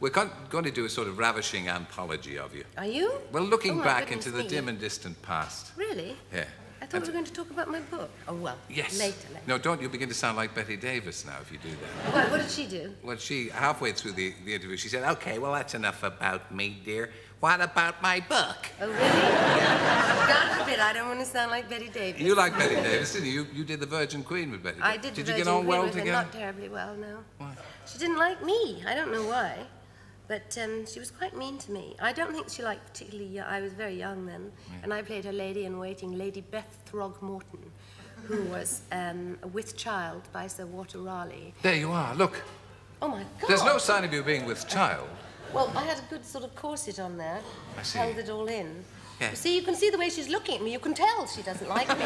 We're going to do a sort of ravishing anthology of you. Are you? Well, looking back into the dim and distant past. Really? Yeah. I thought we were going to talk about my book. Oh, well, yes. Later. No, don't. You'll begin to sound like Betty Davis now if you do that. What did she do? Well, she, halfway through the interview, she said, OK, well, that's enough about me, dear. What about my book? Oh, really? God forbid, I don't want to sound like Betty Davis. You like Betty Davis, didn't you? You did The Virgin Queen with Betty Davis. I did. Did you get on well together? Not terribly well, no. Why? She didn't like me. I don't know why. But she was quite mean to me. I don't think she liked particularly... I was very young then, and I played her lady-in-waiting, Lady Beth Throgmorton, who was with child by Sir Walter Raleigh. There you are, look. Oh, my God. There's no sign of you being with child. Well, I had a good sort of corset on there. I see. Held it all in. Yeah. You see, you can see the way she's looking at me. You can tell she doesn't like me.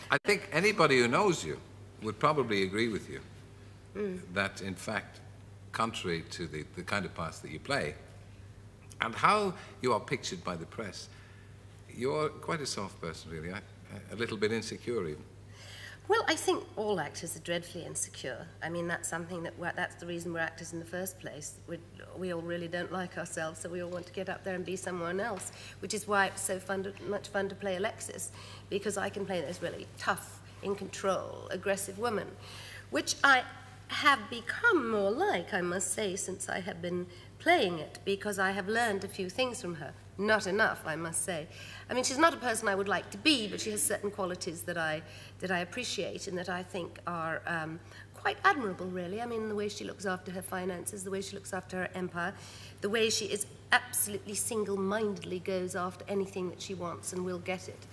I think anybody who knows you would probably agree with you that, in fact, contrary to the kind of parts that you play and how you are pictured by the press, you're quite a soft person, really. A little bit insecure, even. Well, I think all actors are dreadfully insecure. I mean, that's something that's the reason we're actors in the first place. We all really don't like ourselves, so we all want to get up there and be someone else, which is why it's so much fun to play Alexis, because I can play this really tough, in control, aggressive woman, which I have become more like, I must say, since I have been playing it, because I have learned a few things from her. Not enough, I must say. I mean, she's not a person I would like to be, but she has certain qualities that I appreciate and that I think are quite admirable, really. I mean, the way she looks after her finances, the way she looks after her empire, the way she is absolutely single-mindedly goes after anything that she wants and will get it.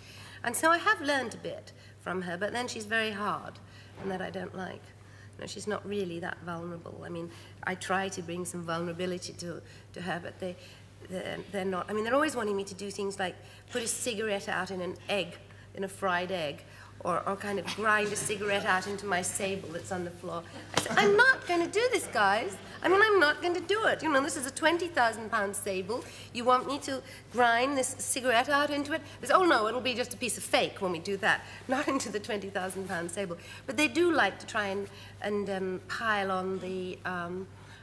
And so I have learned a bit from her, but then she's very hard, and that I don't like. No, she's not really that vulnerable. I mean, I try to bring some vulnerability to her, but they're not. I mean, they're always wanting me to do things like put a cigarette out in an egg, in a fried egg, or kind of grind a cigarette out into my sable that's on the floor. I said, I'm not going to do this, guys. I mean, I'm not going to do it. You know, this is a 20,000-pound sable. You want me to grind this cigarette out into it? They say, oh, no, it'll be just a piece of fake when we do that, not into the 20,000-pound sable. But they do like to try and pile on the...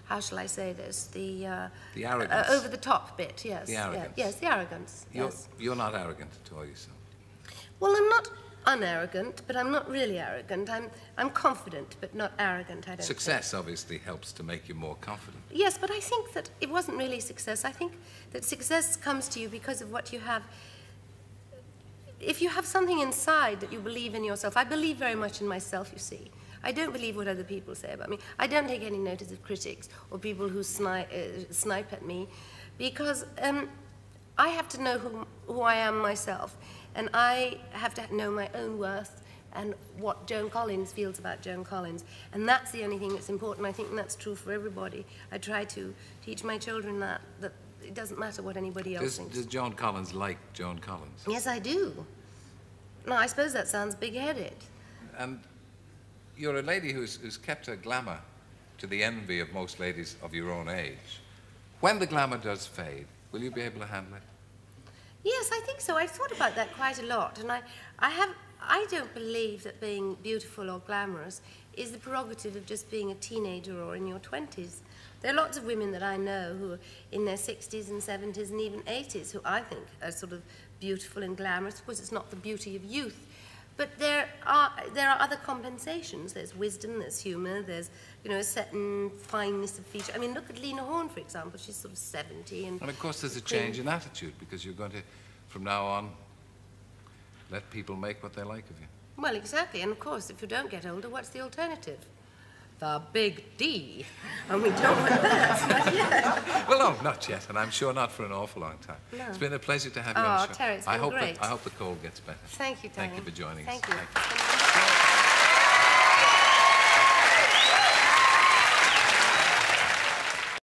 how shall I say this? The arrogance. Over-the-top bit, yes. The arrogance. Yes, the arrogance. You're not arrogant at all yourself. Well, I'm not unarrogant, but I'm not really arrogant. I'm confident, but not arrogant, I don't Success obviously helps to make you more confident. Yes, but I think that it wasn't really success. I think that success comes to you because of what you have. If you have something inside that you believe in yourself, I believe very much in myself, you see. I don't believe what other people say about me. I don't take any notice of critics or people who snipe at me, because I have to know who I am myself, and I have to know my own worth and what Joan Collins feels about Joan Collins. And that's the only thing that's important. I think that's true for everybody. I try to teach my children that it doesn't matter what anybody else thinks. Does Joan Collins like Joan Collins? Yes, I do. No, I suppose that sounds big-headed. And you're a lady who's kept her glamour to the envy of most ladies of your own age. When the glamour does fade, will you be able to handle it? Yes, I think so. I've thought about that quite a lot, and I don't believe that being beautiful or glamorous is the prerogative of just being a teenager or in your 20s. There are lots of women that I know who are in their 60s and 70s and even 80s who I think are sort of beautiful and glamorous. Of course, it's not the beauty of youth, but there are other compensations. There's wisdom, there's humour, there's, you know, a certain fineness of feature. I mean, look at Lena Horne, for example. She's sort of 70. And of course, there's a change in attitude, because you're going to, from now on, let people make what they like of you. Well, exactly. And, of course, if you don't get older, what's the alternative? The big D. And we don't want that, not yet. Well, no, not yet, and I'm sure not for an awful long time. No. It's been a pleasure to have you on the show. Terry, it's been great. I hope the cold gets better. Thank you, Tony. Thank you for joining us. Thank you. Thank you.